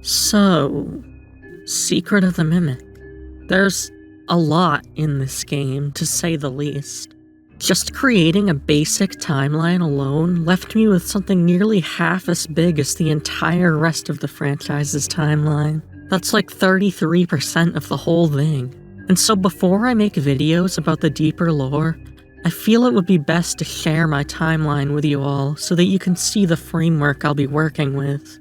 So, Secret of the Mimic. There's a lot in this game, to say the least. Just creating a basic timeline alone left me with something nearly half as big as the entire rest of the franchise's timeline. That's like 33% of the whole thing. And so before I make videos about the deeper lore, I feel it would be best to share my timeline with you all so that you can see the framework I'll be working with.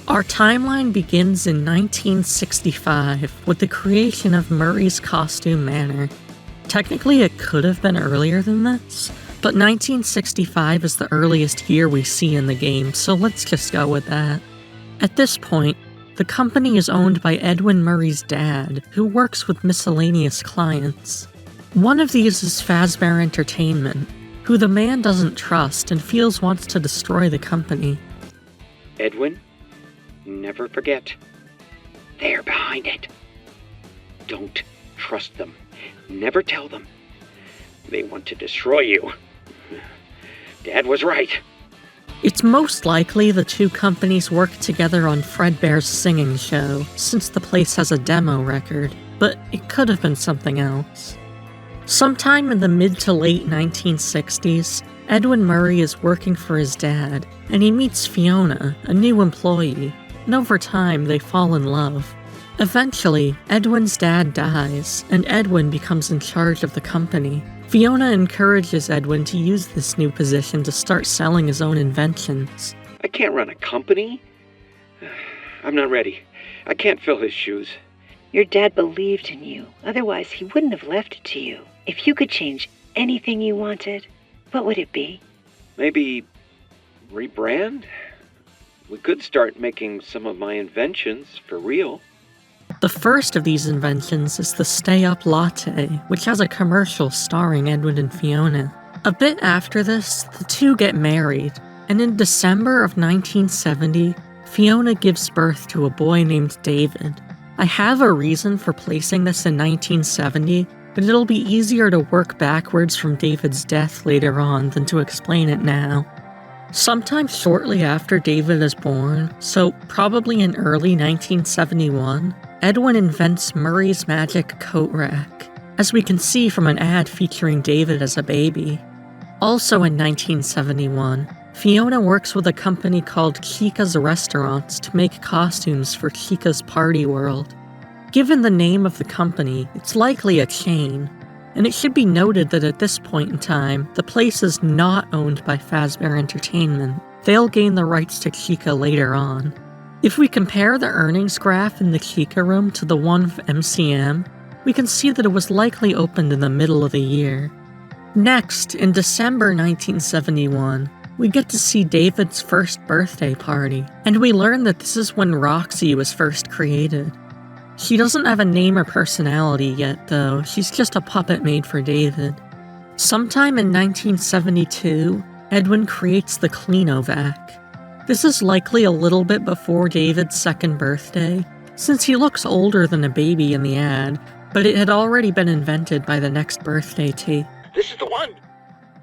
Our timeline begins in 1965 with the creation of Murray's costume Manor. Technically it could have been earlier than this, but 1965 is the earliest year we see in the game, so let's just go with that. At this point, the company is owned by Edwin Murray's dad, who works with miscellaneous clients. One of these is Fazbear Entertainment, who the man doesn't trust and feels wants to destroy the company. Edwin? Never forget, they're behind it. Don't trust them. Never tell them. They want to destroy you. Dad was right. It's most likely the two companies work together on Fazbear's singing show, since the place has a demo record, but it could have been something else. Sometime in the mid to late 1960s, Edwin Murray is working for his dad, and he meets Fiona, a new employee. And over time, they fall in love. Eventually, Edwin's dad dies, and Edwin becomes in charge of the company. Fiona encourages Edwin to use this new position to start selling his own inventions. I can't run a company. I'm not ready. I can't fill his shoes. Your dad believed in you. Otherwise, he wouldn't have left it to you. If you could change anything you wanted, what would it be? Maybe rebrand? We could start making some of my inventions for real. The first of these inventions is the Stay Up Latte, which has a commercial starring Edwin and Fiona. A bit after this, the two get married, and in December of 1970, Fiona gives birth to a boy named David. I have a reason for placing this in 1970, but it'll be easier to work backwards from David's death later on than to explain it now. Sometime shortly after David is born, so probably in early 1971, Edwin invents Murray's magic coat rack, as we can see from an ad featuring David as a baby. Also in 1971, Fiona works with a company called Chica's Restaurants to make costumes for Chica's Party World. Given the name of the company, it's likely a chain, and it should be noted that at this point in time, the place is not owned by Fazbear Entertainment. They'll gain the rights to Chica later on. If we compare the earnings graph in the Chica room to the one of MCM, we can see that it was likely opened in the middle of the year. Next, in December 1971, we get to see David's first birthday party, and we learn that this is when Roxy was first created. She doesn't have a name or personality yet, though. She's just a puppet made for David. Sometime in 1972, Edwin creates the Cleanovac. This is likely a little bit before David's second birthday, since he looks older than a baby in the ad, but it had already been invented by the next birthday tape. This is the one!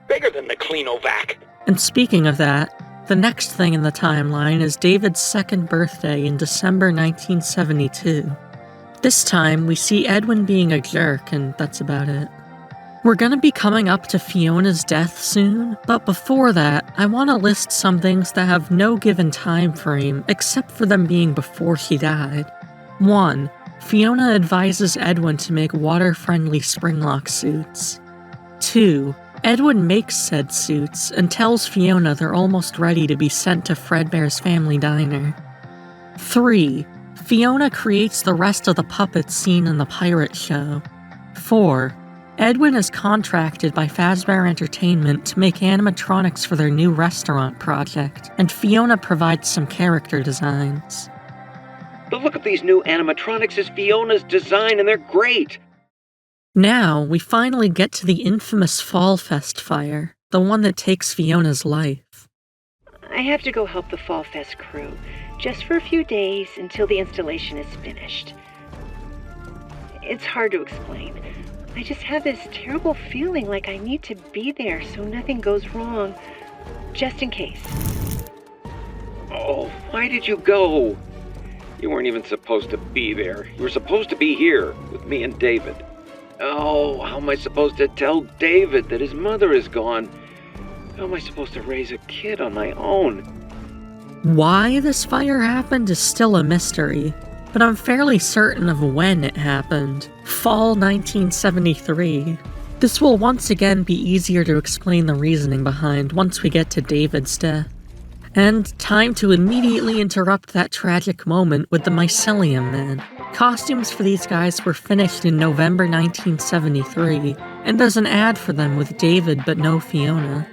Bigger than the Cleanovac! And speaking of that, the next thing in the timeline is David's second birthday in December 1972. This time, we see Edwin being a jerk, and that's about it. We're gonna be coming up to Fiona's death soon, but before that, I want to list some things that have no given time frame except for them being before she died. 1. Fiona advises Edwin to make water-friendly springlock suits. 2. Edwin makes said suits and tells Fiona they're almost ready to be sent to Fazbear's family diner. 3. Fiona creates the rest of the puppets seen in the pirate show. 4. Edwin is contracted by Fazbear Entertainment to make animatronics for their new restaurant project, and Fiona provides some character designs. The look of these new animatronics is Fiona's design, and they're great! Now, we finally get to the infamous Fall Fest fire, the one that takes Fiona's life. I have to go help the Fall Fest crew, just for a few days until the installation is finished. It's hard to explain. I just have this terrible feeling like I need to be there so nothing goes wrong. just in case. Oh, why did you go? You weren't even supposed to be there. You were supposed to be here with me and David. Oh, how am I supposed to tell David that his mother is gone? How am I supposed to raise a kid on my own? Why this fire happened is still a mystery, but I'm fairly certain of when it happened. Fall 1973. This will once again be easier to explain the reasoning behind once we get to David's death. And time to immediately interrupt that tragic moment with the Mycelium Man. Costumes for these guys were finished in November 1973, and there's an ad for them with David but no Fiona.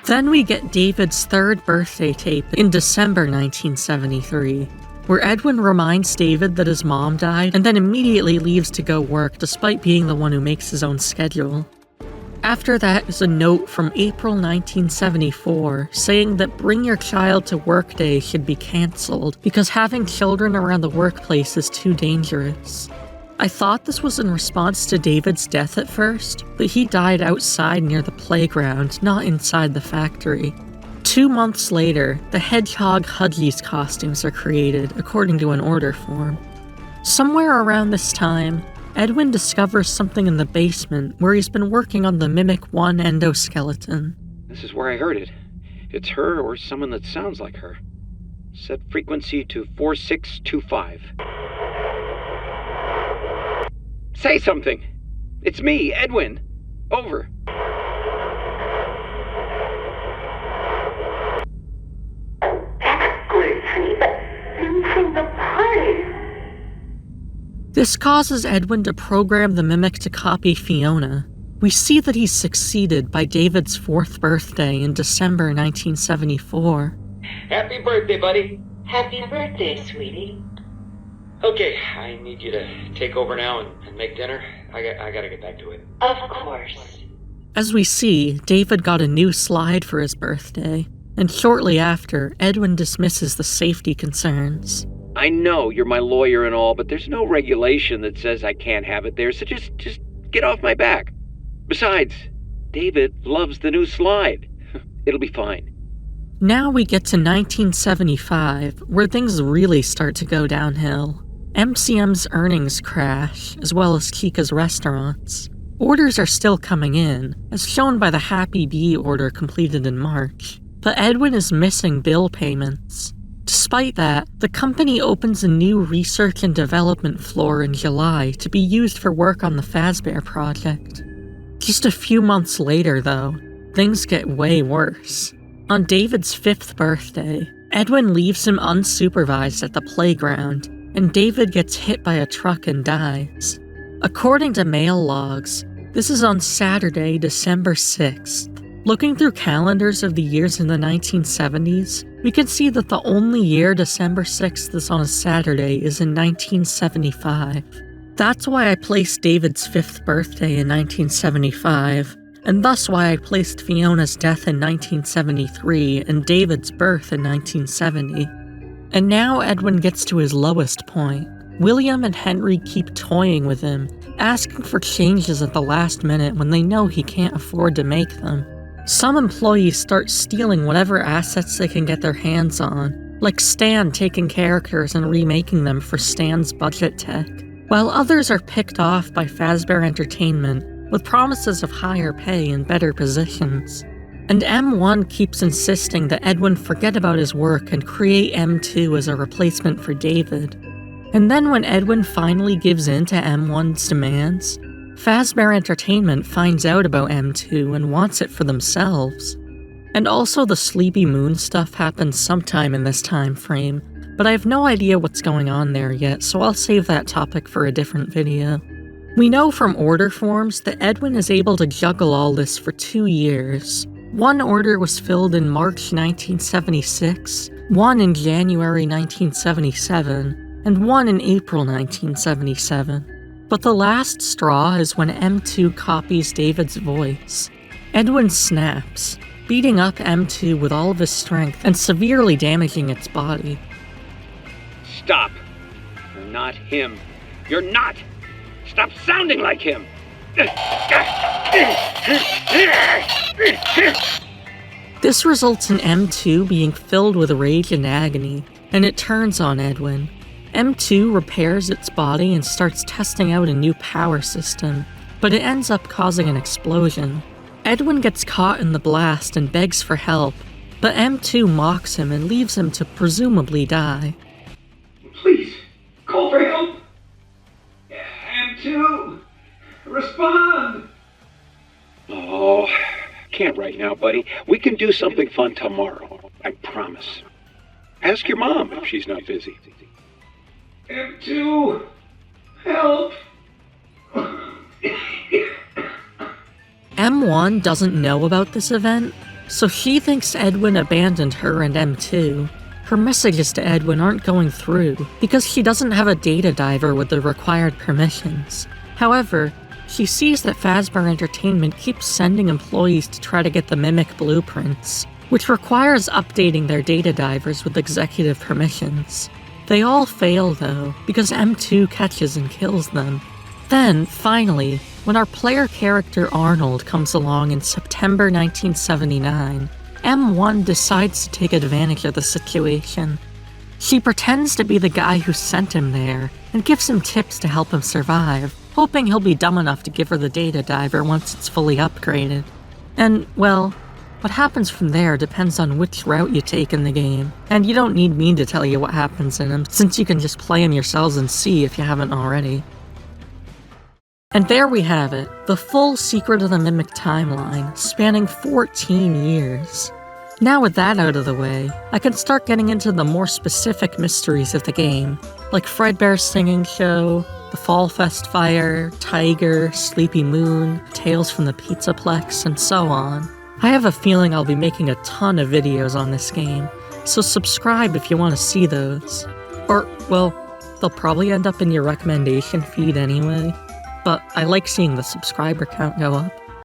Then we get David's third birthday tape in December 1973, where Edwin reminds David that his mom died and then immediately leaves to go work despite being the one who makes his own schedule. After that is a note from April 1974 saying that Bring Your Child to Work Day should be cancelled because having children around the workplace is too dangerous. I thought this was in response to David's death at first, but he died outside near the playground, not inside the factory. 2 months later, the Hedgehog Hudgies costumes are created according to an order form. Somewhere around this time, Edwin discovers something in the basement where he's been working on the Mimic 1 endoskeleton. This is where I heard it. It's her or someone that sounds like her. Set frequency to 4625. Say something! It's me, Edwin! Over. That's good, honey, but losing the party. This causes Edwin to program the Mimic to copy Fiona. We see that he's succeeded by David's 4th birthday in December 1974. Happy birthday, buddy. Happy birthday, sweetie. Okay, I need you to take over now and make dinner. I gotta get back to it. Of course. As we see, David got a new slide for his birthday, and shortly after, Edwin dismisses the safety concerns. I know you're my lawyer and all, but there's no regulation that says I can't have it there, so just get off my back. Besides, David loves the new slide. It'll be fine. Now we get to 1975, where things really start to go downhill. MCM's earnings crash, as well as Chica's restaurants. Orders are still coming in, as shown by the Happy Bee order completed in March, but Edwin is missing bill payments. Despite that, the company opens a new research and development floor in July to be used for work on the Fazbear project. Just a few months later, though, things get way worse. On David's 5th birthday, Edwin leaves him unsupervised at the playground, and David gets hit by a truck and dies. According to mail logs, this is on Saturday, December 6th. Looking through calendars of the years in the 1970s, we can see that the only year December 6th is on a Saturday is in 1975. That's why I placed David's 5th birthday in 1975, and thus why I placed Fiona's death in 1973 and David's birth in 1970. And now Edwin gets to his lowest point. William and Henry keep toying with him, asking for changes at the last minute when they know he can't afford to make them. Some employees start stealing whatever assets they can get their hands on, like Stan taking characters and remaking them for Stan's budget tech, while others are picked off by Fazbear Entertainment with promises of higher pay and better positions. And M1 keeps insisting that Edwin forget about his work and create M2 as a replacement for David. And then when Edwin finally gives in to M1's demands, Fazbear Entertainment finds out about M2 and wants it for themselves. And also the Sleepy Moon stuff happens sometime in this time frame, but I have no idea what's going on there yet, so I'll save that topic for a different video. We know from order forms that Edwin is able to juggle all this for 2 years. One order was filled in March 1976, one in January 1977, and one in April 1977. But the last straw is when M2 copies David's voice. Edwin snaps, beating up M2 with all of his strength and severely damaging its body. Stop. You're not him. You're not! Stop sounding like him! This results in M2 being filled with rage and agony, and it turns on Edwin. M2 repairs its body and starts testing out a new power system, but it ends up causing an explosion. Edwin gets caught in the blast and begs for help, but M2 mocks him and leaves him to presumably die. Please, call for help! M2, respond! Oh, can't right now, buddy. We can do something fun tomorrow, I promise. Ask your mom if she's not busy. M2, help! M1 doesn't know about this event, so she thinks Edwin abandoned her and M2. Her messages to Edwin aren't going through because she doesn't have a data diver with the required permissions. However, she sees that Fazbear Entertainment keeps sending employees to try to get the Mimic blueprints, which requires updating their data divers with executive permissions. They all fail though, because M2 catches and kills them. Then, finally, when our player character Arnold comes along in September 1979, M1 decides to take advantage of the situation. She pretends to be the guy who sent him there, and gives him tips to help him survive, hoping he'll be dumb enough to give her the data diver once it's fully upgraded. And, well, what happens from there depends on which route you take in the game, and you don't need me to tell you what happens in them, since you can just play them yourselves and see if you haven't already. And there we have it, the full Secret of the Mimic timeline, spanning 14 years. Now with that out of the way, I can start getting into the more specific mysteries of the game, like Fredbear's singing show, the Fall Fest fire, Tiger, Sleepy Moon, Tales from the Pizzaplex, and so on. I have a feeling I'll be making a ton of videos on this game, so subscribe if you want to see those. Or, well, they'll probably end up in your recommendation feed anyway. But I like seeing the subscriber count go up.